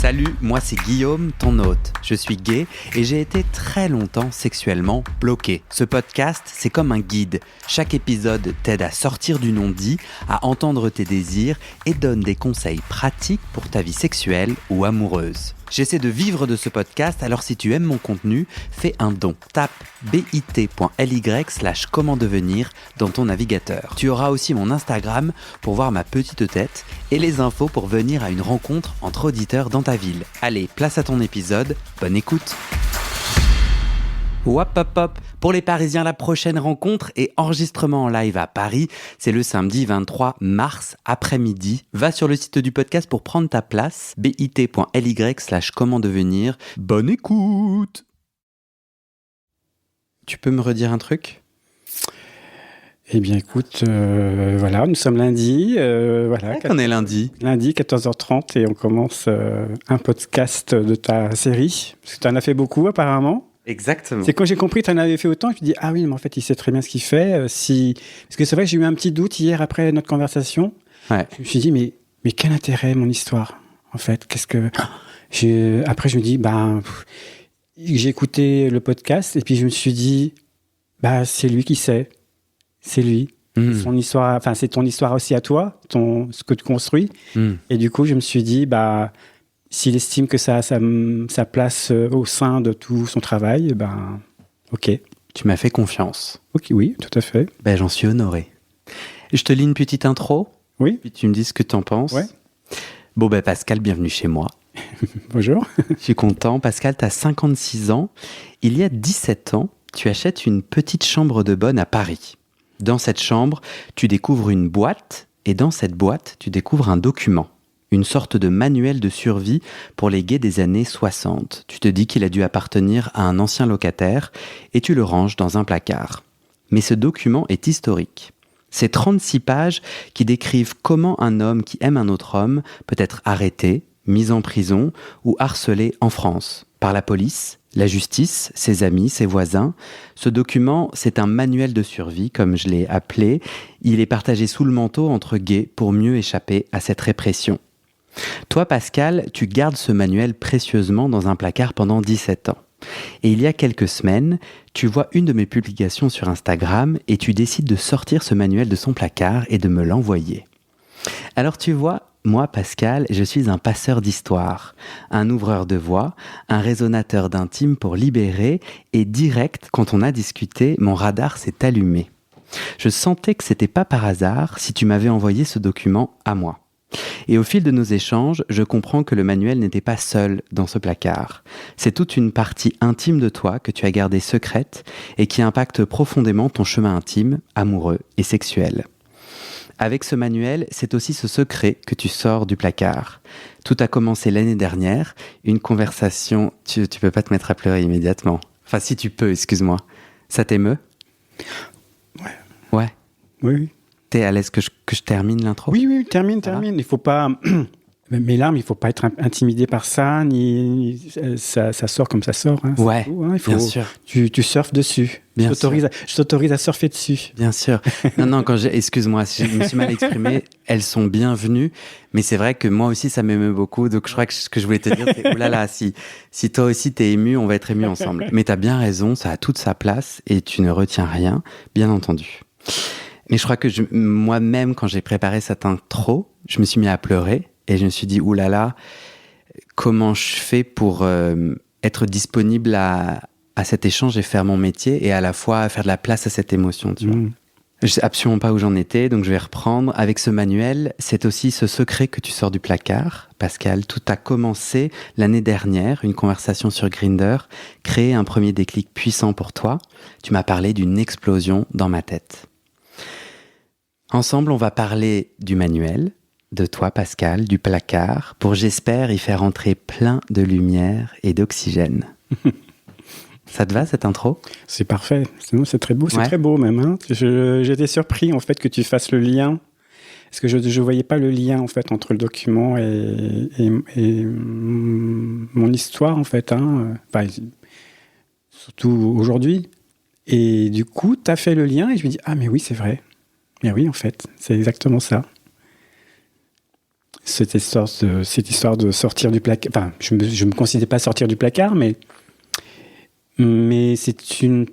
Salut, moi c'est Guillaume, ton hôte. Je suis gay et j'ai été très longtemps sexuellement bloqué. Ce podcast, c'est comme un guide. Chaque épisode t'aide à sortir du non-dit, à entendre tes désirs et donne des conseils pratiques pour ta vie sexuelle ou amoureuse. J'essaie de vivre de ce podcast, alors si tu aimes mon contenu, fais un don. Tape bit.ly/comment devenir dans ton navigateur. Tu auras aussi mon Instagram pour voir ma petite tête et les infos pour venir à une rencontre entre auditeurs dans ta ville. Allez, place à ton épisode, bonne écoute. Wap hop hop. Pour les Parisiens, la prochaine rencontre et enregistrement en live à Paris, c'est le samedi 23 mars après-midi. Va sur le site du podcast pour prendre ta place, bit.ly/comment devenir. Bonne écoute. Tu peux me redire un truc ? Eh bien, écoute, voilà, nous sommes lundi. Voilà, On est lundi. Lundi, 14h30, et on commence un podcast de ta série. Parce que tu en as fait beaucoup, apparemment. Exactement. C'est quand j'ai compris que tu en avais fait autant, je me dis, ah oui, mais en fait, il sait très bien ce qu'il fait. Parce que c'est vrai que j'ai eu un petit doute hier après notre conversation. Ouais. Je me suis dit, mais quel intérêt, mon histoire, en fait ? Après, je me dis, j'ai écouté le podcast, et puis je me suis dit, c'est lui qui sait. C'est lui. Son histoire, c'est ton histoire aussi à toi, ce que tu construis. Et du coup, je me suis dit, s'il estime que ça a sa place au sein de tout son travail, ok. Tu m'as fait confiance. Ok, oui, tout à fait. J'en suis honoré. Je te lis une petite intro. Oui. Puis tu me dis ce que tu en penses. Ouais. Bon, Pascal, bienvenue chez moi. Bonjour. Je suis content. Pascal, tu as 56 ans. Il y a 17 ans, tu achètes une petite chambre de bonne à Paris. Dans cette chambre, tu découvres une boîte, et dans cette boîte, tu découvres un document. Une sorte de manuel de survie pour les gays des années 60. Tu te dis qu'il a dû appartenir à un ancien locataire, et tu le ranges dans un placard. Mais ce document est historique. C'est 36 pages qui décrivent comment un homme qui aime un autre homme peut être arrêté, mis en prison ou harcelé en France, par la police, la justice, ses amis, ses voisins. Ce document, c'est un manuel de survie, comme je l'ai appelé. Il est partagé sous le manteau entre gays pour mieux échapper à cette répression. Toi, Pascal, tu gardes ce manuel précieusement dans un placard pendant 17 ans. Et il y a quelques semaines, tu vois une de mes publications sur Instagram et tu décides de sortir ce manuel de son placard et de me l'envoyer. Alors tu vois, moi, Pascal, je suis un passeur d'histoire, un ouvreur de voix, un résonateur d'intime pour libérer, et direct, quand on a discuté, mon radar s'est allumé. Je sentais que c'était pas par hasard si tu m'avais envoyé ce document à moi. Et au fil de nos échanges, je comprends que le manuel n'était pas seul dans ce placard. C'est toute une partie intime de toi que tu as gardée secrète et qui impacte profondément ton chemin intime, amoureux et sexuel. Avec ce manuel, c'est aussi ce secret que tu sors du placard. Tout a commencé l'année dernière, une conversation... Tu peux pas te mettre à pleurer immédiatement. Enfin, si tu peux, excuse-moi. Ça t'émeut ? Ouais. Oui. T'es à l'aise que je termine l'intro ? Oui, termine. Il faut pas... Mes larmes, il faut pas être intimidé par ça, ça sort comme ça sort. Hein, ouais, tout, hein, bien sûr. Tu surfes dessus. Bien je t'autorise à surfer dessus. Bien sûr. Non, excuse-moi, si je me suis mal exprimé, elles sont bienvenues, mais c'est vrai que moi aussi, ça m'émeut beaucoup, donc je crois que ce que je voulais te dire, c'est, oulala, si toi aussi t'es ému, on va être ému ensemble. Mais t'as bien raison, ça a toute sa place, et tu ne retiens rien, bien entendu. Mais je crois que moi-même, quand j'ai préparé cette intro, je me suis mis à pleurer, et je me suis dit, oulala, comment je fais pour être disponible à cet échange et faire mon métier, et à la fois faire de la place à cette émotion, tu vois. Je sais absolument pas où j'en étais, donc je vais reprendre. Avec ce manuel, c'est aussi ce secret que tu sors du placard. Pascal, tout a commencé l'année dernière, une conversation sur Grindr, créé un premier déclic puissant pour toi. Tu m'as parlé d'une explosion dans ma tête. Ensemble, on va parler du manuel, de toi, Pascal, du placard, pour, j'espère, y faire entrer plein de lumière et d'oxygène. Ça te va, cette intro ? C'est parfait. C'est très beau. C'est très beau, même. Hein. J'étais surpris, en fait, que tu fasses le lien. Parce que je ne voyais pas le lien, en fait, entre le document et mon histoire, en fait. Hein. Surtout aujourd'hui. Et du coup, tu as fait le lien et je me dis, ah, mais oui, c'est vrai. Mais oui, en fait, c'est exactement ça. cette histoire de sortir du placard. Enfin, je me considère pas sortir du placard, mais c'est une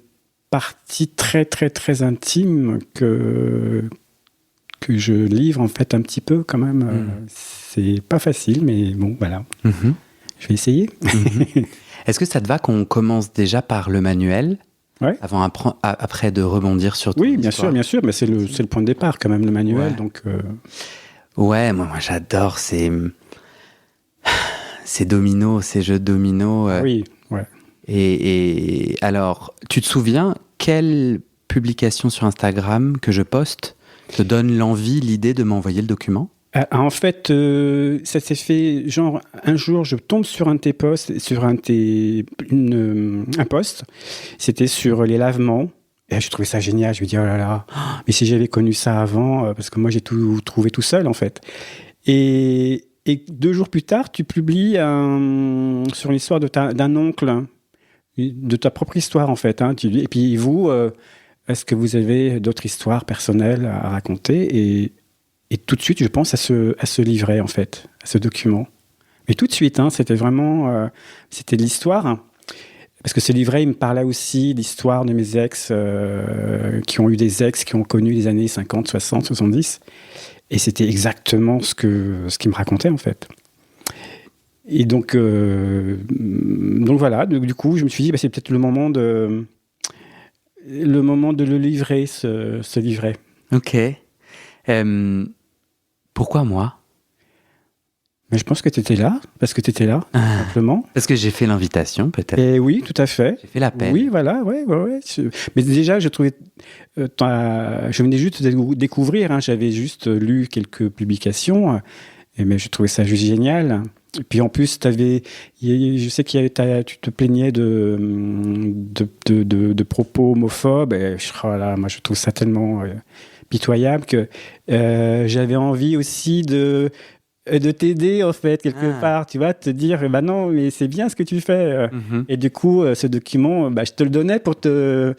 partie très, très, très intime que je livre, en fait, un petit peu, quand même. C'est pas facile, mais bon, voilà. Je vais essayer. Est-ce que ça te va qu'on commence déjà par le manuel, ouais. avant après de rebondir sur ton histoire? Bien sûr, mais c'est le point de départ quand même, le manuel. Ouais. Donc, ouais, moi j'adore ces dominos, ces jeux de dominos. Oui, ouais. Et alors, tu te souviens quelle publication sur Instagram que je poste te donne l'idée de m'envoyer le document? En fait, ça s'est fait, genre, un jour, je tombe sur un post, c'était sur les lavements, et je trouvais ça génial, je me dis, oh là là, mais si j'avais connu ça avant, parce que moi, j'ai tout trouvé tout seul, en fait. Et 2 jours plus tard, tu publies sur l'histoire d'un oncle, de ta propre histoire, en fait. Hein, et puis, vous, est-ce que vous avez d'autres histoires personnelles à raconter? Et tout de suite, je pense à ce livret, en fait, à ce document. Mais tout de suite, hein, c'était vraiment... c'était de l'histoire. Parce que ce livret, il me parlait aussi d'histoire de mes ex, qui ont eu des ex, qui ont connu les années 50, 60, 70. Et c'était exactement ce qu'il me racontait, en fait. Et donc voilà, du coup, je me suis dit, c'est peut-être le moment de le livrer, ce livret. Ok. Pourquoi moi? Mais je pense que tu étais là, simplement. Parce que j'ai fait l'invitation, peut-être. Et oui, tout à fait. J'ai fait l'appel. Oui, voilà, ouais. Mais déjà, je trouvais... je venais juste de découvrir, hein, j'avais juste lu quelques publications, mais je trouvais ça juste génial. Et puis en plus, je sais tu te plaignais de propos homophobes, et moi je trouve ça tellement... pitoyable que j'avais envie aussi de t'aider, en fait, quelque part, tu vois, te dire, non, mais c'est bien ce que tu fais. Et du coup, ce document, je te le donnais pour toi,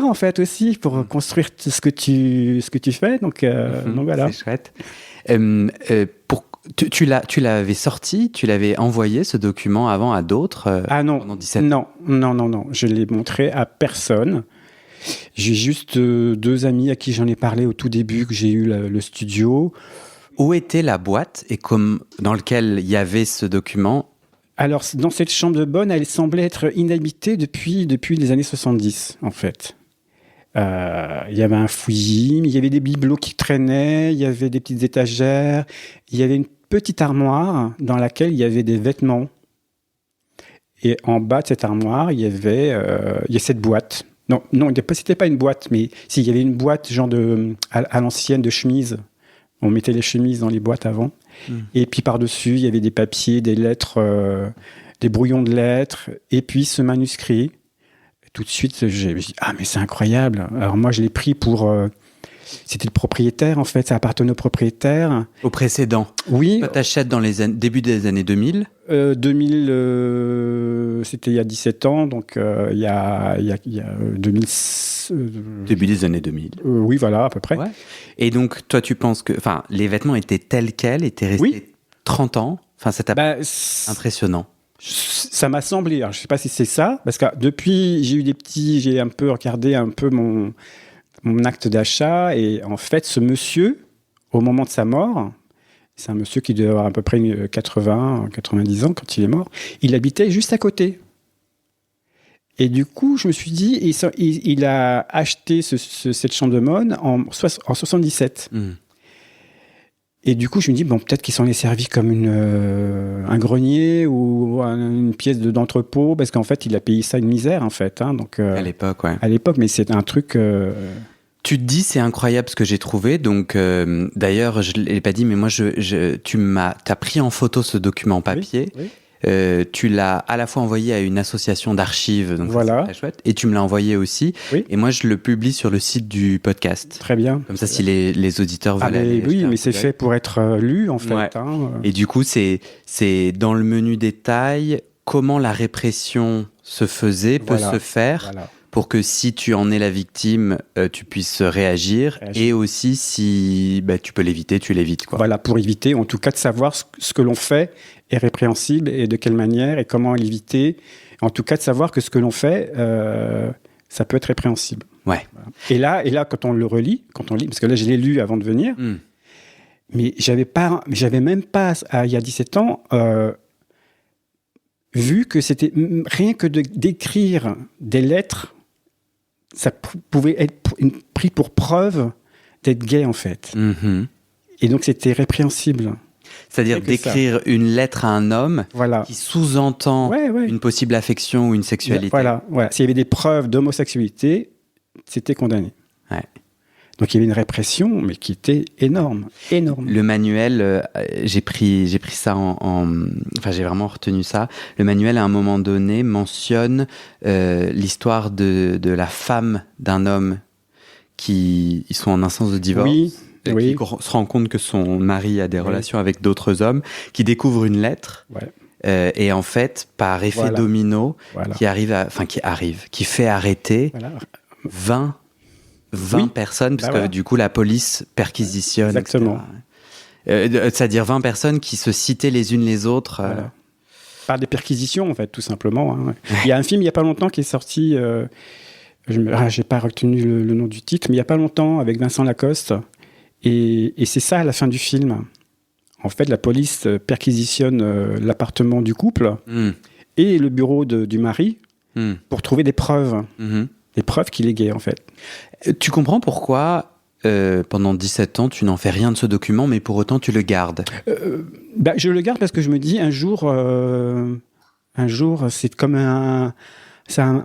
en fait, aussi, pour construire ce que tu fais. Donc voilà. C'est chouette. Tu l'avais sorti, tu l'avais envoyé, ce document, avant à d'autres pendant 17 ans? Non. Je l'ai montré à personne. J'ai juste 2 amis à qui j'en ai parlé au tout début, que j'ai eu le studio. Où était la boîte dans laquelle il y avait ce document? Alors, dans cette chambre de bonne, elle semblait être inhabitée depuis les années 70, en fait. Il y avait un fouillis, il y avait des bibelots qui traînaient, il y avait des petites étagères, il y avait une petite armoire dans laquelle il y avait des vêtements. Et en bas de cette armoire, il y a cette boîte. Non, c'était pas une boîte, mais si, il y avait une boîte genre à l'ancienne de chemises. On mettait les chemises dans les boîtes avant. Et puis par-dessus, il y avait des papiers, des lettres, des brouillons de lettres, et puis ce manuscrit. Tout de suite, j'ai dit, mais c'est incroyable. Alors moi, je l'ai pris pour... c'était le propriétaire, en fait, ça appartenait au propriétaire. Au précédent? Oui. Toi, t'achètes dans début des années 2000? 2000, c'était il y a 17 ans, donc il y a 2000... début des années 2000. Oui, voilà, à peu près. Ouais. Et donc, toi, tu penses que les vêtements étaient tels quels, étaient restés 30 ans? Enfin, ça t'a impressionnant? Ça m'a semblé. Alors, je ne sais pas si c'est ça, parce que depuis, j'ai un peu regardé mon acte d'achat, et en fait, ce monsieur, au moment de sa mort... C'est un monsieur qui devait avoir à peu près 90 ans quand il est mort. Il habitait juste à côté. Et du coup, je me suis dit, il a acheté cette chambre de bonne en 77. Et du coup, je me dis, peut-être qu'il s'en est servi comme un grenier ou une pièce d'entrepôt, parce qu'en fait, il a payé ça une misère, en fait. Hein, donc, à l'époque, ouais. À l'époque, mais c'est un truc... Tu te dis, c'est incroyable ce que j'ai trouvé. Donc, d'ailleurs, je ne l'ai pas dit, mais moi, t'as pris en photo ce document papier. Oui. Tu l'as à la fois envoyé à une association d'archives, donc voilà. C'est très chouette. Et tu me l'as envoyé aussi. Oui. Et moi, je le publie sur le site du podcast. Très bien. Comme ça, si les auditeurs veulent aller... Oui, mais c'est fait pour être lu, en fait. Ouais. Et du coup, c'est dans le menu détail comment la répression se faisait, peut se faire. Voilà. pour que si tu en es la victime, tu puisses réagir. Et aussi si tu peux l'éviter, tu l'évites, quoi. Voilà, pour éviter, en tout cas, de savoir ce que l'on fait est répréhensible et de quelle manière et comment l'éviter. En tout cas, de savoir que ce que l'on fait, ça peut être répréhensible. Ouais. Voilà. Et là, quand on le relit, quand on lit, parce que là, je l'ai lu avant de venir, mais j'avais même pas, il y a 17 ans, vu que c'était rien que d'écrire des lettres, ça pouvait être pris pour preuve d'être gay, en fait. Mm-hmm. Et donc, c'était répréhensible. C'est-à-dire d'écrire une lettre à un homme qui sous-entend une possible affection ou une sexualité. Voilà. S'il y avait des preuves d'homosexualité, c'était condamné. Ouais. Donc il y avait une répression, mais qui était énorme. Le manuel, j'ai pris ça enfin, j'ai vraiment retenu ça. Le manuel, à un moment donné, mentionne l'histoire de la femme d'un homme ils sont en instance de divorce. Oui. Qui se rend compte que son mari a des relations avec d'autres hommes, qui découvre une lettre, et en fait, par effet domino, qui fait arrêter 20 personnes, parce que du coup, la police perquisitionne. Exactement. C'est-à-dire 20 personnes qui se citaient les unes les autres. Par des perquisitions, en fait, tout simplement. Hein. Il y a un film, il n'y a pas longtemps, qui est sorti, je n'ai pas retenu le nom du titre, mais il n'y a pas longtemps, avec Vincent Lacoste. Et c'est ça à la fin du film. En fait, la police perquisitionne l'appartement du couple et le bureau du mari pour trouver des preuves. Des preuves qu'il est gay, en fait. Tu comprends pourquoi, pendant 17 ans, tu n'en fais rien de ce document, mais pour autant, tu le gardes? Je le garde parce que je me dis, un jour c'est comme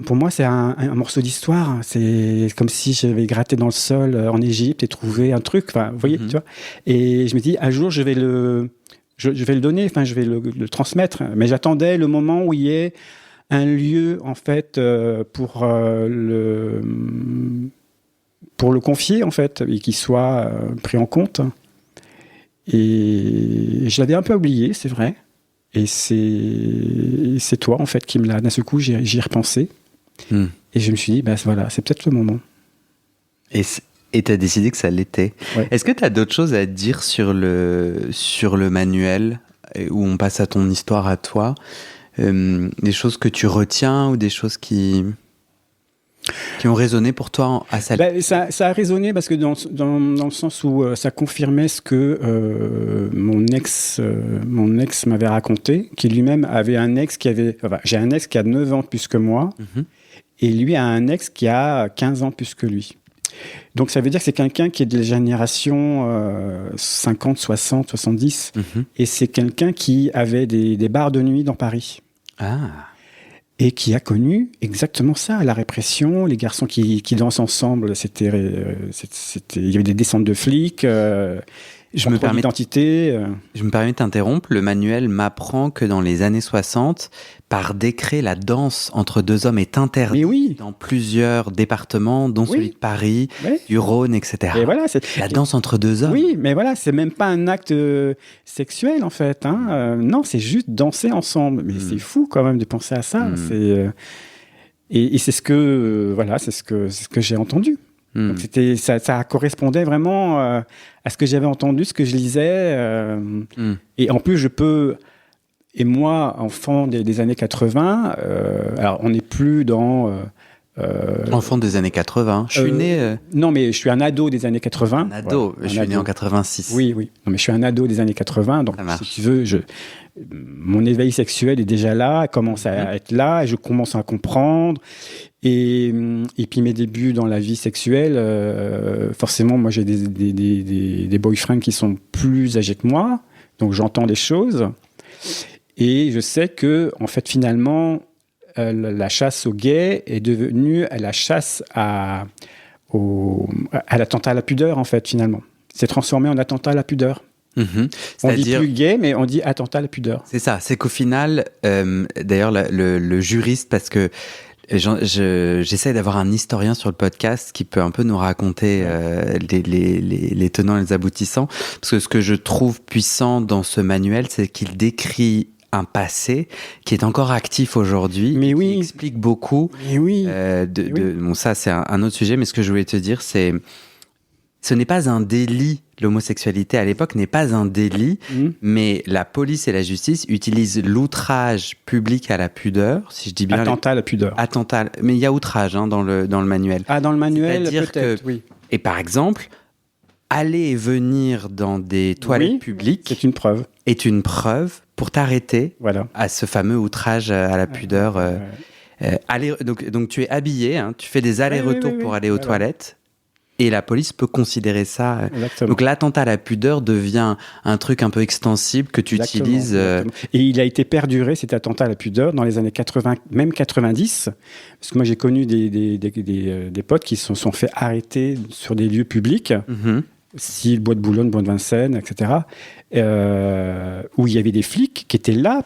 pour moi, c'est un morceau d'histoire. C'est comme si j'avais gratté dans le sol en Égypte et trouvé un truc. Enfin, vous voyez, tu vois. Et je me dis, un jour, je vais le donner. Enfin, je vais le transmettre. Mais j'attendais le moment où il y ait un lieu, en fait, pour le confier, en fait, et qu'il soit pris en compte. Et je l'avais un peu oublié, c'est vrai. Et c'est toi, en fait, qui me l'a... D'un seul coup, j'y ai repensé. Et je me suis dit, voilà, c'est peut-être le moment. Et tu as décidé que ça l'était. Ouais. Est-ce que tu as d'autres choses à dire sur le manuel, où on passe à ton histoire à toi, des choses que tu retiens ou des choses qui ont résonné pour toi à sa... Ça a résonné parce que dans le sens où ça confirmait ce que mon ex m'avait raconté, qui lui-même avait un ex qui avait... Enfin, j'ai un ex qui a 9 ans plus que moi, et lui a un ex qui a 15 ans plus que lui. Donc ça veut dire que c'est quelqu'un qui est de la génération 50, 60, 70, et c'est quelqu'un qui avait des bars de nuit dans Paris. Ah. Et qui a connu exactement ça, la répression, les garçons qui dansent ensemble, il y avait des descentes de flics, je me permets d'identité. Je me permets de t'interrompre, le manuel m'apprend que dans les années 60, par décret, la danse entre deux hommes est interdite dans plusieurs départements, dont celui de Paris, du Rhône, etc. Et voilà, la danse entre deux hommes. Oui, mais voilà, c'est même pas un acte sexuel, en fait. Hein. Non, c'est juste danser ensemble. Mais c'est fou, quand même, de penser à ça. Et c'est ce que, c'est ce que j'ai entendu. Donc ça correspondait vraiment à ce que j'avais entendu, ce que je lisais. Et en plus, et moi, enfant des années 80, alors on n'est plus dans... enfant des années 80. Je suis né... Non, mais je suis un ado des années 80. Un ado, je suis né en 86. Oui. Non, mais je suis un ado des années 80. Donc, si tu veux, mon éveil sexuel est déjà là, commence à être là, et je commence à comprendre. Et puis mes débuts dans la vie sexuelle, forcément, moi j'ai des boyfriends qui sont plus âgés que moi, donc j'entends des choses. Et je sais que, en fait, finalement, la chasse aux gays est devenue la chasse à l'attentat à la pudeur, en fait, finalement. C'est transformé en attentat à la pudeur. On dit plus gay, mais on dit attentat à la pudeur. C'est ça. C'est qu'au final, d'ailleurs, le juriste, parce que j'essaie d'avoir un historien sur le podcast qui peut un peu nous raconter les tenants et les aboutissants. Parce que ce que je trouve puissant dans ce manuel, c'est qu'il décrit un passé qui est encore actif aujourd'hui, Mais oui. qui explique beaucoup. Mais oui. Bon, ça, c'est un autre sujet, mais ce que je voulais te dire, c'est ce n'est pas un délit. L'homosexualité à l'époque n'est pas un délit, mais la police et la justice utilisent l'outrage public à la pudeur, si je dis bien. Attentat à la pudeur. Attentat, mais il y a outrage dans le manuel. Ah, dans le manuel, C'est-à-dire peut-être, que, oui. Et par exemple, aller et venir dans des toilettes publiques est une preuve pour t'arrêter à ce fameux outrage à la pudeur. Donc tu es habillé, tu fais des allers-retours pour aller aux toilettes. Et la police peut considérer ça. Exactement. Donc l'attentat à la pudeur devient un truc un peu extensible que tu utilises. Exactement. Et il a été perduré, cet attentat à la pudeur, dans les années 80, même 90. Parce que moi, j'ai connu des potes qui se sont fait arrêter sur des lieux publics, Sille, Bois de Boulogne, Bois de Vincennes, etc., où il y avait des flics qui étaient là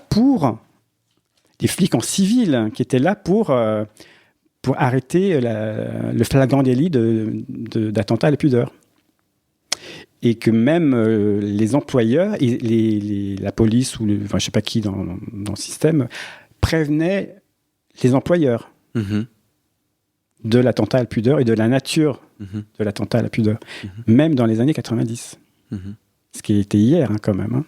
des flics en civil, qui étaient là pour arrêter le flagrant délit d'attentat à la pudeur. Et que même les employeurs, et la police, ou je ne sais pas qui dans le système, prévenaient les employeurs de l'attentat à la pudeur et de la nature de l'attentat à la pudeur, même dans les années 90. Ce qui était hier, quand même.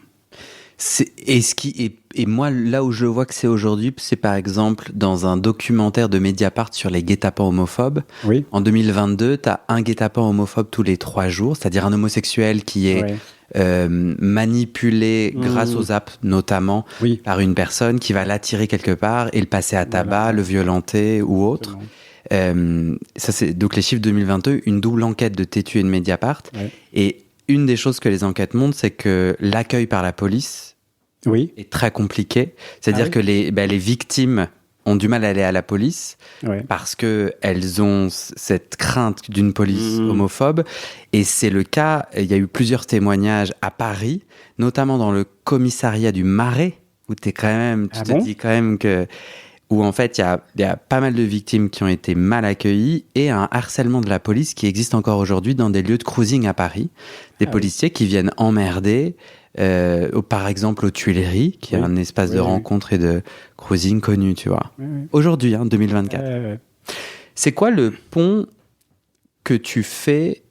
Et moi, là où je vois que c'est aujourd'hui, c'est par exemple dans un documentaire de Mediapart sur les guet-apens homophobes. Oui. En 2022, tu as un guet-apens homophobe tous les 3 jours, c'est-à-dire un homosexuel qui est manipulé grâce aux apps, notamment par une personne qui va l'attirer quelque part et le passer à tabac, le violenter ou autre. Ça, c'est donc les chiffres 2022, une double enquête de Tétu et de Mediapart. Et une des choses que les enquêtes montrent, c'est que l'accueil par la police est très compliqué. C'est-à-dire que les victimes ont du mal à aller à la police parce qu'elles ont cette crainte d'une police homophobe. Et c'est le cas, il y a eu plusieurs témoignages à Paris, notamment dans le commissariat du Marais, où tu dis quand même que... où en fait, il y a pas mal de victimes qui ont été mal accueillies et un harcèlement de la police qui existe encore aujourd'hui dans des lieux de cruising à Paris. Des policiers qui viennent emmerder, par exemple aux Tuileries, qui est un espace de rencontre et de cruising connu, tu vois. Aujourd'hui, 2024. C'est quoi le pont que tu fais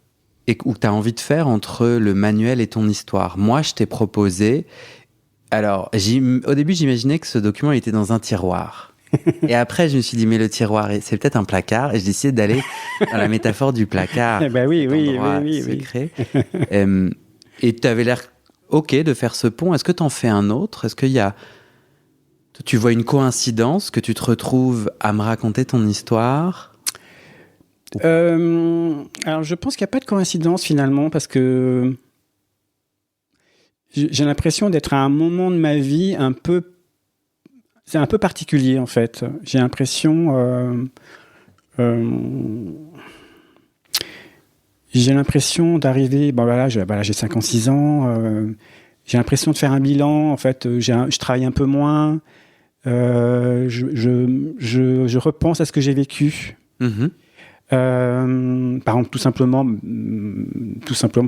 ou que tu as envie de faire entre le manuel et ton histoire ? Moi, je t'ai proposé... Alors, au début, j'imaginais que ce document était dans un tiroir. Et après, je me suis dit, mais le tiroir, c'est peut-être un placard. Et j'ai décidé d'aller dans la métaphore du placard. Oui. Secret. Et tu avais l'air OK de faire ce pont. Est-ce que tu en fais un autre ? Est-ce qu'il y a... Tu vois une coïncidence que tu te retrouves à me raconter ton histoire ? Alors, je pense qu'il n'y a pas de coïncidence, finalement, parce que j'ai l'impression d'être à un moment de ma vie c'est un peu particulier, en fait. J'ai l'impression... j'ai l'impression d'arriver... j'ai 56 ans. J'ai l'impression de faire un bilan. En fait, je travaille un peu moins. Je repense à ce que j'ai vécu. Par exemple, tout simplement,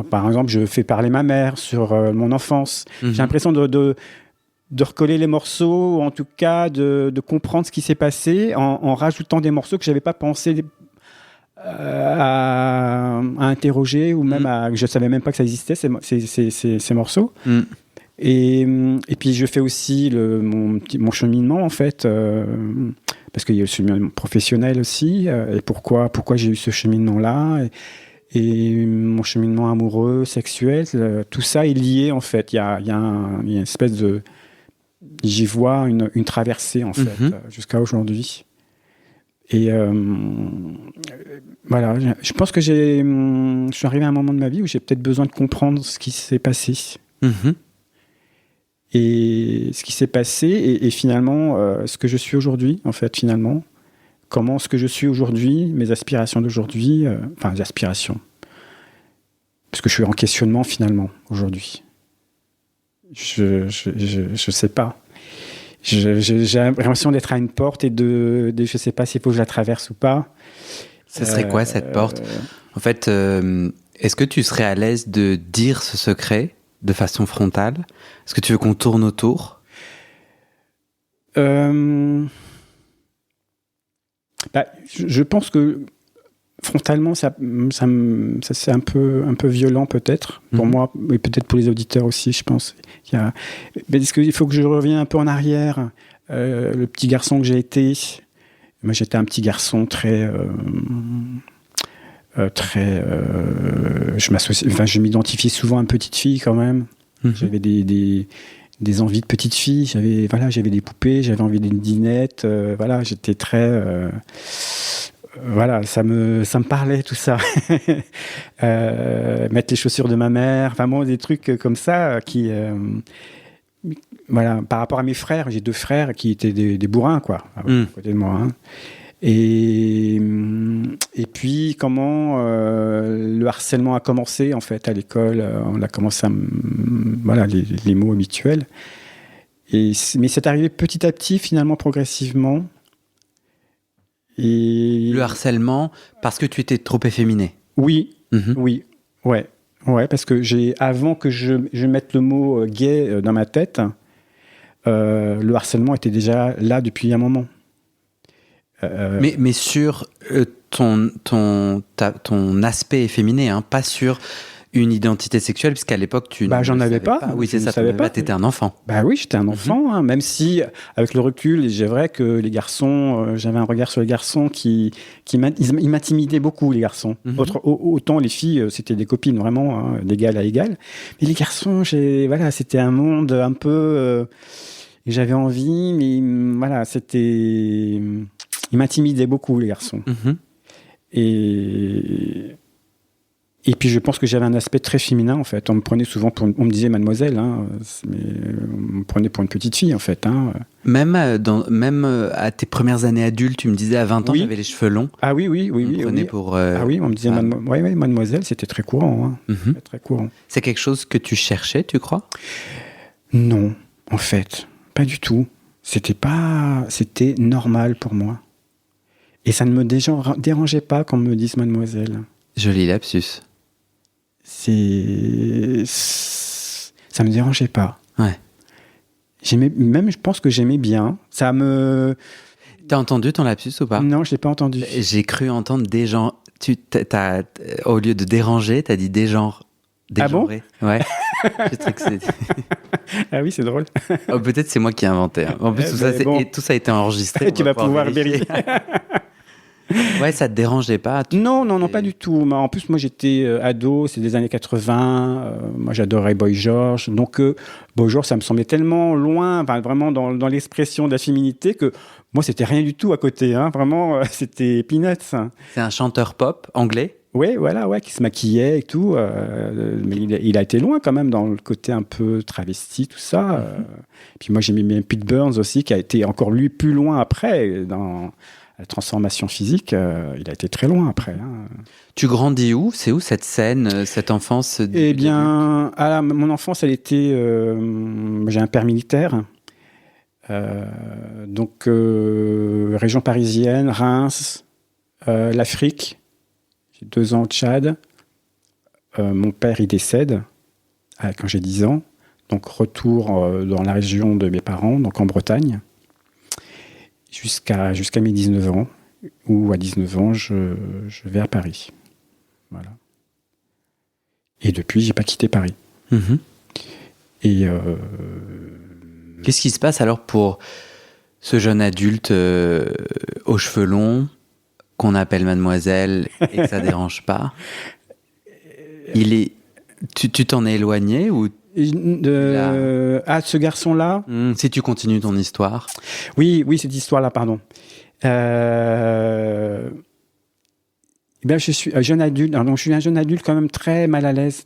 par exemple, je fais parler ma mère sur mon enfance. J'ai l'impression de recoller les morceaux, ou en tout cas de comprendre ce qui s'est passé en rajoutant des morceaux que je n'avais pas pensé à interroger, ou même je ne savais même pas que ça existait, ces morceaux. Et puis je fais aussi mon cheminement, en fait, parce qu'il y a le cheminement professionnel aussi, et pourquoi j'ai eu ce cheminement-là, et mon cheminement amoureux, sexuel, tout ça est lié, en fait. Il y a une espèce de... J'y vois une traversée, en fait, jusqu'à aujourd'hui. Et voilà, je pense que je suis arrivé à un moment de ma vie où j'ai peut-être besoin de comprendre ce qui s'est passé. Et ce qui s'est passé, et finalement, ce que je suis aujourd'hui, en fait, finalement. Comment ce que je suis aujourd'hui, mes aspirations d'aujourd'hui, les aspirations. Parce que je suis en questionnement, finalement, aujourd'hui. Je sais pas. J'ai l'impression d'être à une porte et je sais pas s'il faut que je la traverse ou pas. Ce serait quoi cette porte ? En fait, est-ce que tu serais à l'aise de dire ce secret de façon frontale ? Est-ce que tu veux qu'on tourne autour ? Je pense que frontalement, ça c'est un peu violent peut-être pour moi, et peut-être pour les auditeurs aussi, je pense. Mais est-ce qu'il faut que je revienne un peu en arrière, le petit garçon que j'ai été. Moi, j'étais un petit garçon très, je m'identifiais souvent à une petite fille quand même. J'avais des envies de petite fille. J'avais des poupées, j'avais envie d'une dinette. J'étais très, ça me parlait tout ça. Mettre les chaussures de ma mère, des trucs comme ça qui, par rapport à mes frères, j'ai 2 frères qui étaient des bourrins, quoi, à côté de moi. Hein. Et puis, comment le harcèlement a commencé, en fait, à l'école. On a commencé les mots habituels. Mais c'est arrivé petit à petit, finalement, progressivement. Et... Le harcèlement, parce que tu étais trop efféminé. Oui, oui, ouais. Ouais, parce que avant que je mette le mot gay dans ma tête, le harcèlement était déjà là depuis un moment. Mais sur ton aspect efféminé, hein, pas sur une identité sexuelle, puisqu'à l'époque, tu j'en avais pas. Oui, c'est ça, t'étais un enfant. Oui, j'étais un enfant, hein, même si, avec le recul, c'est vrai que les garçons, j'avais un regard sur les garçons ils m'intimidaient beaucoup, les garçons. Autant les filles, c'était des copines, vraiment, hein, d'égal à égal. Mais les garçons, c'était un monde un peu... j'avais envie, mais c'était... Ils m'intimidaient beaucoup, les garçons. Et puis je pense que j'avais un aspect très féminin, en fait. On me prenait souvent on me disait mademoiselle, hein, mais on me prenait pour une petite fille, en fait. Hein. Même à tes premières années adultes, tu me disais à 20 ans, tu avais les cheveux longs. Ah oui. On me prenait pour... Ah oui, on me disait mademoiselle, c'était très courant. Hein. Très courant. C'est quelque chose que tu cherchais, tu crois ? Non, en fait, pas du tout. C'était normal pour moi. Et ça ne me dérangeait pas qu'on me dise mademoiselle. Joli lapsus. Ça me dérangeait pas. Ouais. Je pense que j'aimais bien. Ça me... T'as entendu ton lapsus ou pas ? Non, je l'ai pas entendu. J'ai cru entendre des gens... au lieu de déranger, t'as dit des genres. Ah bon ? Ouais. J'ai trouvé que c'est... Ah oui, c'est drôle. Peut-être c'est moi qui ai inventé. Hein. En plus, tout ça a été enregistré. Tu vas pouvoir vérifier. Ouais, ça te dérangeait pas ? Non, pas du tout. En plus, moi, j'étais ado, c'est des années 80. Moi, j'adorais Boy George. Donc, Boy George, ça me semblait tellement loin, vraiment dans l'expression de la féminité, que moi, c'était rien du tout à côté. Hein. Vraiment, c'était peanuts. C'est un chanteur pop anglais ? Oui, qui se maquillait et tout. Mais il a été loin quand même dans le côté un peu travesti, tout ça. Puis moi, j'aimais bien Pete Burns aussi, qui a été encore lui plus loin après dans la transformation physique. Il a été très loin après. Hein. Tu grandis où ? C'est où cette scène, cette enfance ? Eh bien, mon enfance, elle était... j'ai un père militaire. Donc, région parisienne, Reims, l'Afrique. 2 ans au Tchad. Mon père, il décède quand j'ai 10 ans. Donc, retour dans la région de mes parents, donc en Bretagne, jusqu'à mes 19 ans, où à 19 ans, je vais à Paris. Voilà. Et depuis, j'ai pas quitté Paris. Et... Qu'est-ce qui se passe alors pour ce jeune adulte aux cheveux longs, qu'on appelle mademoiselle et que ça dérange pas? Tu t'en es éloigné ou ce garçon-là? Si tu continues ton histoire. Oui, cette histoire-là, pardon. Je suis un jeune adulte. Donc je suis un jeune adulte quand même très mal à l'aise,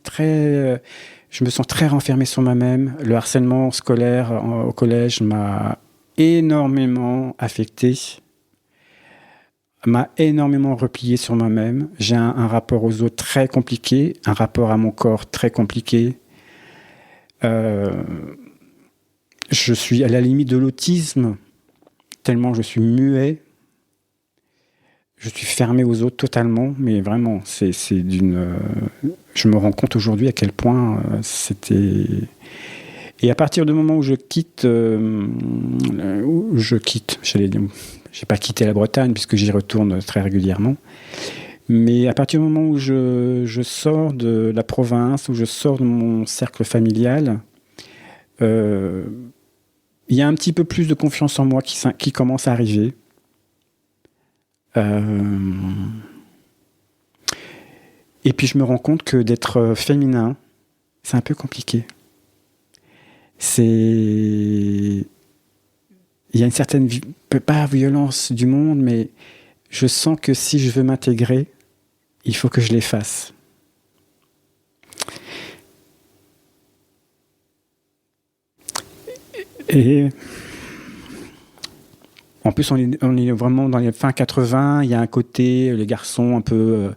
je me sens très renfermé sur moi-même. Le harcèlement scolaire au collège m'a énormément affecté, m'a énormément replié sur moi-même. J'ai un rapport aux autres très compliqué, un rapport à mon corps très compliqué. Je suis à la limite de l'autisme, tellement je suis muet. Je suis fermé aux autres totalement, mais vraiment, je me rends compte aujourd'hui à quel point c'était... Et à partir du moment où j'ai pas quitté la Bretagne puisque j'y retourne très régulièrement, mais à partir du moment où je sors de la province, où je sors de mon cercle familial, il y a un petit peu plus de confiance en moi qui commence à arriver. Et puis je me rends compte que d'être féminin, c'est un peu compliqué. Il y a une certaine, pas violence du monde, mais je sens que si je veux m'intégrer, il faut que je les fasse. Et en plus, on est vraiment dans les fin 80. Il y a un côté, les garçons un peu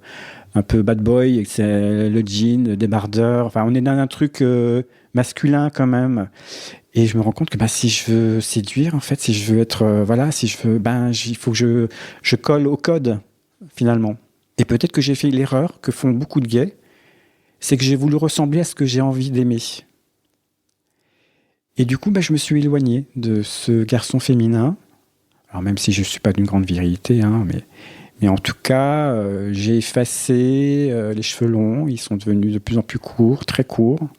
bad boy, c'est le jean, le débardeur. Enfin, on est dans un truc masculin quand même. Et je me rends compte que si je veux séduire, en fait, si je veux être, il faut que je colle au code finalement. Et peut-être que j'ai fait l'erreur que font beaucoup de gays, c'est que j'ai voulu ressembler à ce que j'ai envie d'aimer. Et du coup, je me suis éloigné de ce garçon féminin. Alors même si je ne suis pas d'une grande virilité, mais en tout cas, j'ai effacé les cheveux longs. Ils sont devenus de plus en plus courts, très courts.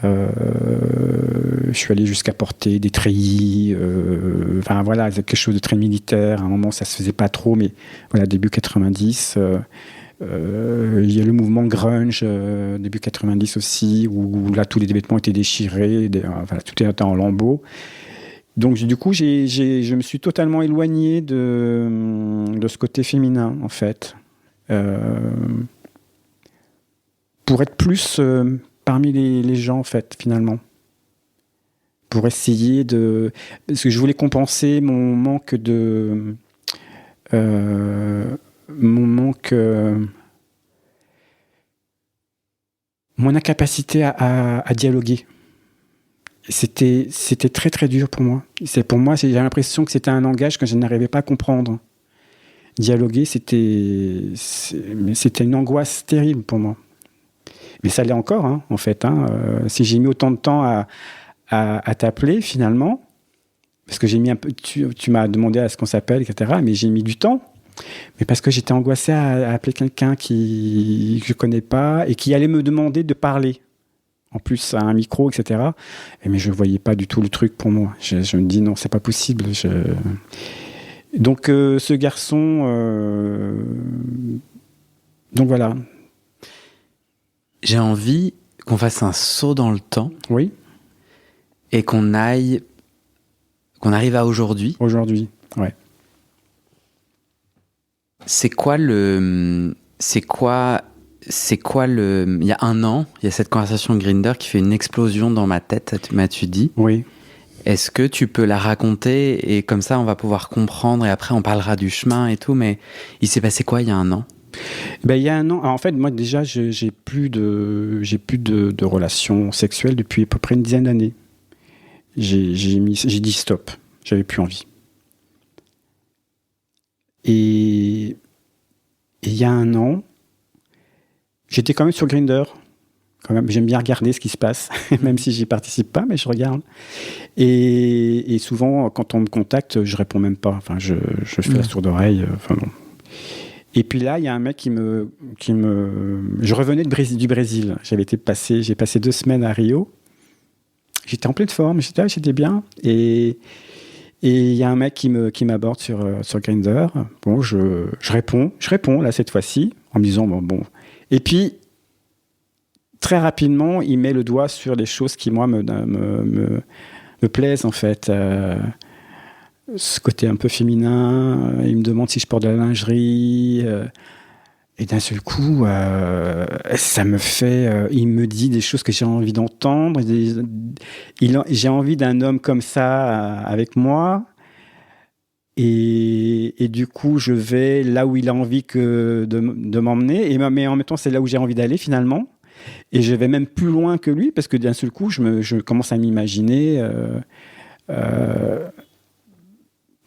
Je suis allé jusqu'à porter des treillis. C'est quelque chose de très militaire. À un moment, ça ne se faisait pas trop, mais voilà, début 90. Il y a le mouvement grunge, début 90 aussi, où là, tous les vêtements étaient déchirés. Tout était en lambeaux. Donc, du coup, je me suis totalement éloigné de ce côté féminin, en fait. Pour être plus parmi les gens, en fait, finalement. Pour essayer de... Parce que je voulais compenser mon manque de... mon incapacité à dialoguer. C'était très très dur pour moi. Pour moi, j'ai l'impression que c'était un langage que je n'arrivais pas à comprendre. Dialoguer, c'était une angoisse terrible pour moi. Mais ça l'est encore, en fait. Si j'ai mis autant de temps à t'appeler, finalement, parce que j'ai mis un peu, tu m'as demandé à ce qu'on s'appelle, etc., mais j'ai mis du temps. Mais parce que j'étais angoissé à appeler quelqu'un que je ne connais pas et qui allait me demander de parler. En plus, à un micro, etc. Mais je ne voyais pas du tout le truc pour moi. Je me dis, non, c'est pas possible. Donc, ce garçon... Donc, voilà. J'ai envie qu'on fasse un saut dans le temps. Oui. Et qu'on arrive à aujourd'hui. Aujourd'hui, ouais. Il y a un an, il y a cette conversation Grindr qui fait une explosion dans ma tête, m'as-tu dit? Oui. Est-ce que tu peux la raconter et comme ça on va pouvoir comprendre et après on parlera du chemin et tout, mais il s'est passé quoi il y a un an? Il y a un an, en fait, moi déjà, j'ai plus de relations sexuelles depuis à peu près une dizaine d'années. J'ai dit stop, j'avais plus envie. Et il y a un an, j'étais quand même sur Grindr. Quand même, j'aime bien regarder ce qui se passe, même si j'y participe pas, mais je regarde. Et souvent, quand on me contacte, je réponds même pas. Enfin, je fais la sourde oreille. Bon. Et puis là, il y a un mec je revenais du Brésil. J'ai passé 2 semaines à Rio. J'étais en pleine forme, j'étais bien. Et il y a un mec qui m'aborde sur Grindr. Bon, je réponds là cette fois-ci en me disant bon. Et puis très rapidement, il met le doigt sur les choses qui moi me plaisent en fait. Ce côté un peu féminin. Il me demande si je porte de la lingerie. Et d'un seul coup, ça me fait... il me dit des choses que j'ai envie d'entendre. J'ai envie d'un homme comme ça avec moi. Et du coup, je vais là où il a envie de m'emmener. Mais en même temps, c'est là où j'ai envie d'aller finalement. Et je vais même plus loin que lui parce que d'un seul coup, je commence à m'imaginer...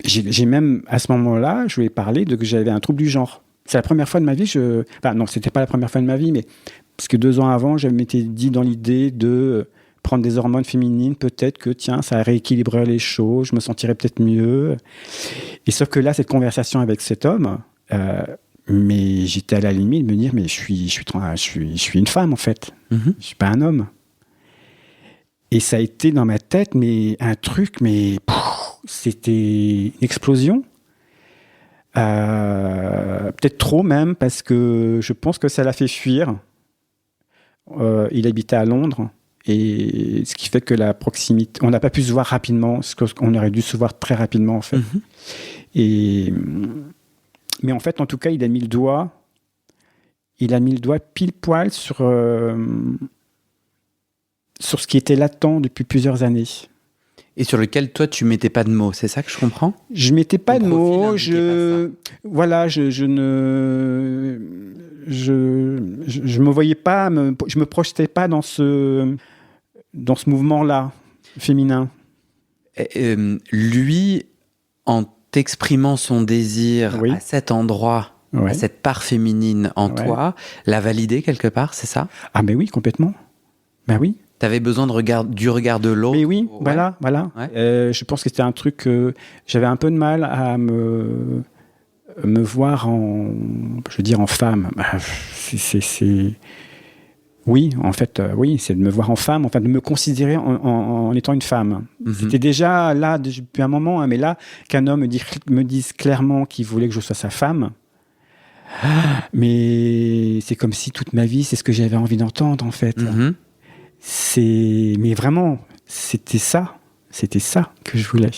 j'ai même, à ce moment-là, je lui ai parlé que j'avais un trouble du genre. C'est la première fois de ma vie, non, c'était pas la première fois de ma vie, mais parce que 2 ans avant, je m'étais dit dans l'idée de prendre des hormones féminines, peut-être que, tiens, ça rééquilibrerait les choses, je me sentirais peut-être mieux. Et sauf que là, cette conversation avec cet homme, mais j'étais à la limite de me dire, mais je suis une femme, en fait. Je suis pas un homme. Et ça a été dans ma tête, mais un truc, mais c'était une explosion. Peut-être trop même, parce que je pense que ça l'a fait fuir. Il habitait à Londres, et ce qui fait que la proximité... On n'a pas pu se voir rapidement, ce qu'on aurait dû se voir très rapidement, en fait. Mais en fait, en tout cas, il a mis le doigt pile poil sur ce qui était latent depuis plusieurs années. Et sur lequel, toi, tu mettais pas de mots, c'est ça que je comprends ? Je mettais pas de mots, je me voyais pas, je me projetais pas dans ce mouvement-là, féminin. Lui, en t'exprimant son désir à cet endroit, à cette part féminine en toi, l'a validé quelque part, c'est ça ? Ah mais oui, complètement. Ben oui. T'avais besoin du regard de l'autre. Mais oui, voilà. Ouais. Je pense que c'était un truc que j'avais un peu de mal à me voir en femme. Oui, en fait, c'est de me voir en femme, enfin de me considérer en étant une femme. C'était déjà là depuis un moment, hein, mais là qu'un homme me dise clairement qu'il voulait que je sois sa femme. Mais c'est comme si toute ma vie, c'est ce que j'avais envie d'entendre, en fait. Mais vraiment, c'était ça que je voulais.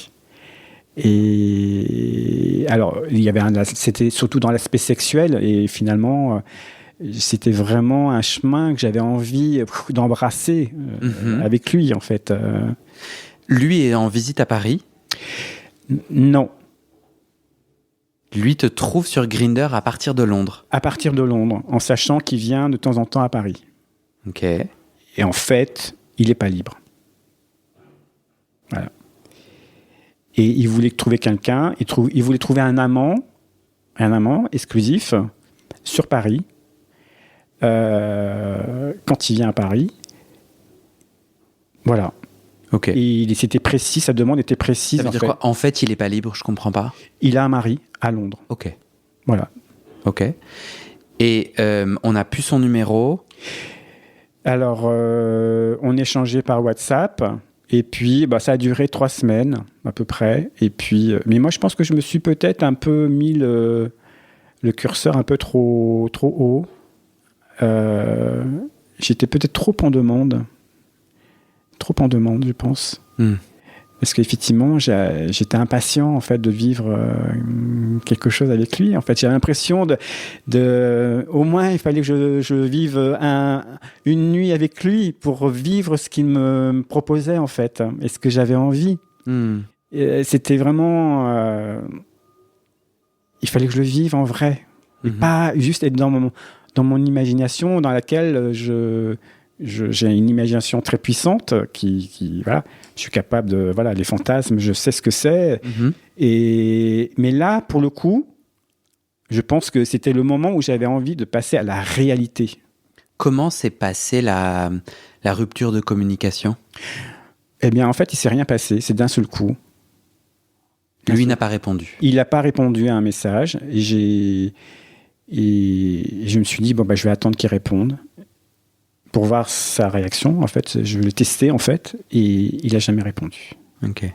Et alors, c'était surtout dans l'aspect sexuel, et finalement, c'était vraiment un chemin que j'avais envie d'embrasser avec lui, en fait. Lui est en visite à Paris ? Non. Lui te trouve sur Grindr à partir de Londres ? À partir de Londres, en sachant qu'il vient de temps en temps à Paris. Ok. Et en fait, il n'est pas libre. Voilà. Et il voulait trouver quelqu'un, il voulait trouver un amant exclusif sur Paris. Quand il vient à Paris. Voilà. Ok. Et c'était précis, sa demande était précise. Ça veut dire quoi ? En fait, il n'est pas libre, je ne comprends pas. Il a un mari à Londres. Ok. Voilà. Ok. Et on n'a plus son numéro ? Alors, on échangeait par WhatsApp, et puis ça a duré 3 semaines à peu près. Et puis, mais moi, je pense que je me suis peut-être un peu mis le curseur un peu trop haut. J'étais peut-être trop en demande, je pense. Parce qu'effectivement, j'étais impatient en fait de vivre quelque chose avec lui. En fait, j'avais l'impression au moins il fallait que je vive une nuit avec lui pour vivre ce qu'il me proposait en fait et ce que j'avais envie. Et c'était vraiment, il fallait que je le vive en vrai et pas juste être dans mon imagination dans laquelle j'ai une imagination très puissante qui voilà, je suis capable de les fantasmes, je sais ce que c'est. Mais là, pour le coup, je pense que c'était le moment où j'avais envie de passer à la réalité. Comment s'est passée la rupture de communication ? Eh bien, en fait, il s'est rien passé. C'est d'un seul coup. Lui n'a pas répondu. Il n'a pas répondu à un message. Et je me suis dit, je vais attendre qu'il réponde pour voir sa réaction. En fait, je vais le tester, en fait. Et il n'a jamais répondu. Ok.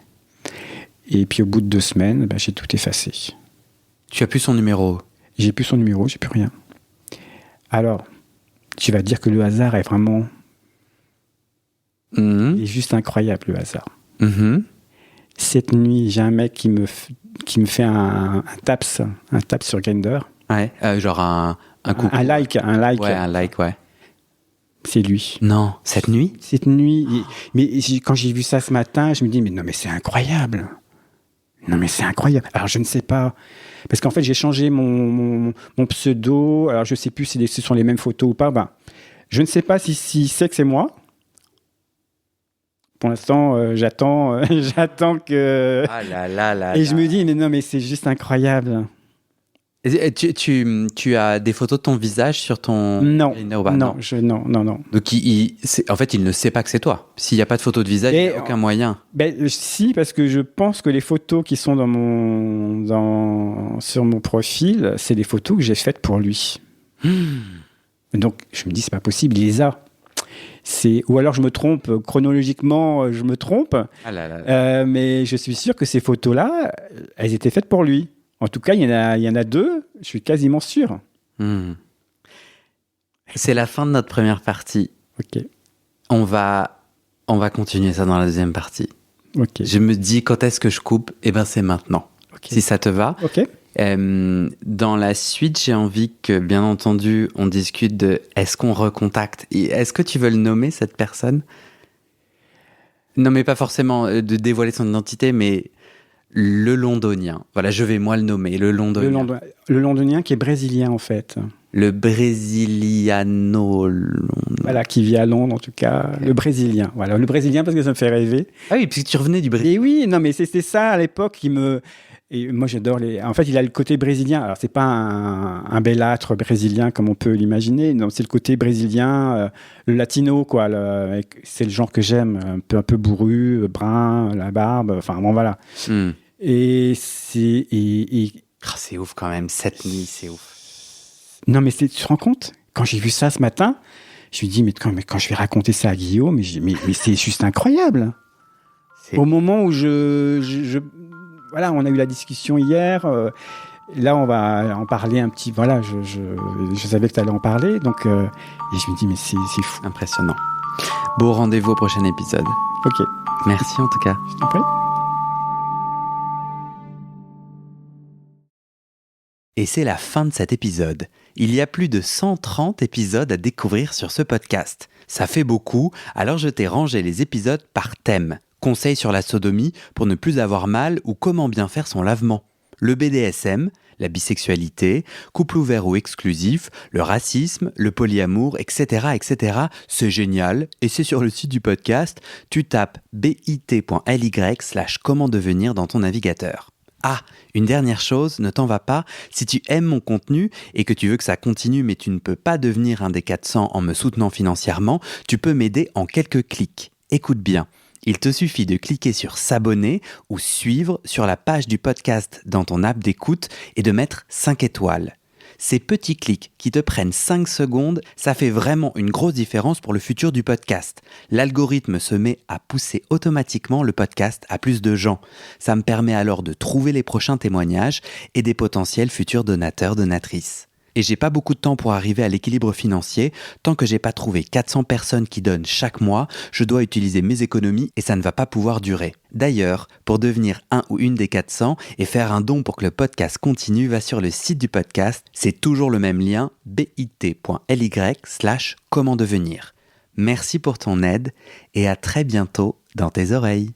Et puis, au bout de 2 semaines, j'ai tout effacé. Tu as plus son numéro ? J'ai plus son numéro, j'ai plus rien. Alors, tu vas dire que le hasard est vraiment... Il est juste incroyable, le hasard. Cette nuit, j'ai un mec qui me fait un taps sur Grindr. Ouais, genre un coucou. Un like. Ouais, un like, ouais. C'est lui. Non, cette nuit ? Cette nuit. Mais quand j'ai vu ça ce matin, je me dis, mais non, mais c'est incroyable. Non, mais c'est incroyable. Alors, je ne sais pas. Parce qu'en fait, j'ai changé mon pseudo. Alors, je ne sais plus si ce sont les mêmes photos ou pas. Je ne sais pas si c'est que c'est moi. Pour l'instant, j'attends que... Ah là là là. Et je me dis, mais non, mais c'est juste incroyable. Et tu as des photos de ton visage sur ton... Non, Calendar ou pas? non. Donc, en fait, il ne sait pas que c'est toi. S'il n'y a pas de photo de visage, il n'y a aucun moyen. Si, parce que je pense que les photos qui sont sur mon profil, c'est des photos que j'ai faites pour lui. Donc, je me dis, c'est pas possible, il les a. Ou alors je me trompe, chronologiquement, je me trompe. Ah là là. Mais je suis sûr que ces photos-là, elles étaient faites pour lui. En tout cas, il y en a 2, je suis quasiment sûr. C'est la fin de notre première partie. Ok. On va continuer ça dans la deuxième partie. Ok. Je me dis, quand est-ce que je coupe? Eh ben, c'est maintenant. Okay. Si ça te va. Ok. Dans la suite, j'ai envie que, bien entendu, on discute de est-ce qu'on recontacte? Est-ce que tu veux le nommer, cette personne? Non, mais pas forcément de dévoiler son identité, mais le londonien. Voilà, je vais moi le nommer, le londonien. Le londonien qui est brésilien, en fait. Le brésiliano. Voilà, qui vit à Londres, en tout cas. Okay. Le brésilien. Voilà, le brésilien, parce que ça me fait rêver. Ah oui, puisque tu revenais du Brésil. Et oui, non, mais c'était ça, à l'époque, qui me... Et moi, j'adore les... En fait, il a le côté brésilien. Alors, c'est pas un bellâtre brésilien comme on peut l'imaginer. Non, c'est le côté brésilien, le latino, quoi. C'est le genre que j'aime. Un peu bourru, brun, la barbe. Enfin, bon, voilà. Et c'est... c'est ouf quand même. Cette nuit, c'est ouf. Non, mais tu te rends compte? Quand j'ai vu ça ce matin, je me dis, mais quand je vais raconter ça à Guillaume, mais c'est juste incroyable. Au moment où voilà, on a eu la discussion hier. Là, on va en parler un petit. Voilà, je savais que tu allais en parler. Donc, et je me dis, mais c'est fou. Impressionnant. Beau rendez-vous au prochain épisode. Ok. Merci en tout cas. Je t'en prie. Et c'est la fin de cet épisode. Il y a plus de 130 épisodes à découvrir sur ce podcast. Ça fait beaucoup, alors je t'ai rangé les épisodes par thème. Conseils sur la sodomie pour ne plus avoir mal ou comment bien faire son lavement. Le BDSM, la bisexualité, couple ouvert ou exclusif, le racisme, le polyamour, etc. etc. C'est génial et c'est sur le site du podcast. Tu tapes bit.ly/comment devenir dans ton navigateur. Ah, une dernière chose, ne t'en va pas, si tu aimes mon contenu et que tu veux que ça continue mais tu ne peux pas devenir un des 400 en me soutenant financièrement, tu peux m'aider en quelques clics. Écoute bien. Il te suffit de cliquer sur s'abonner ou suivre sur la page du podcast dans ton app d'écoute et de mettre 5 étoiles. Ces petits clics qui te prennent 5 secondes, ça fait vraiment une grosse différence pour le futur du podcast. L'algorithme se met à pousser automatiquement le podcast à plus de gens. Ça me permet alors de trouver les prochains témoignages et des potentiels futurs donateurs, donatrices. Et j'ai pas beaucoup de temps pour arriver à l'équilibre financier. Tant que j'ai pas trouvé 400 personnes qui donnent chaque mois, je dois utiliser mes économies et ça ne va pas pouvoir durer. D'ailleurs, pour devenir un ou une des 400 et faire un don pour que le podcast continue, va sur le site du podcast. C'est toujours le même lien, bit.ly/comment devenir. Merci pour ton aide et à très bientôt dans tes oreilles.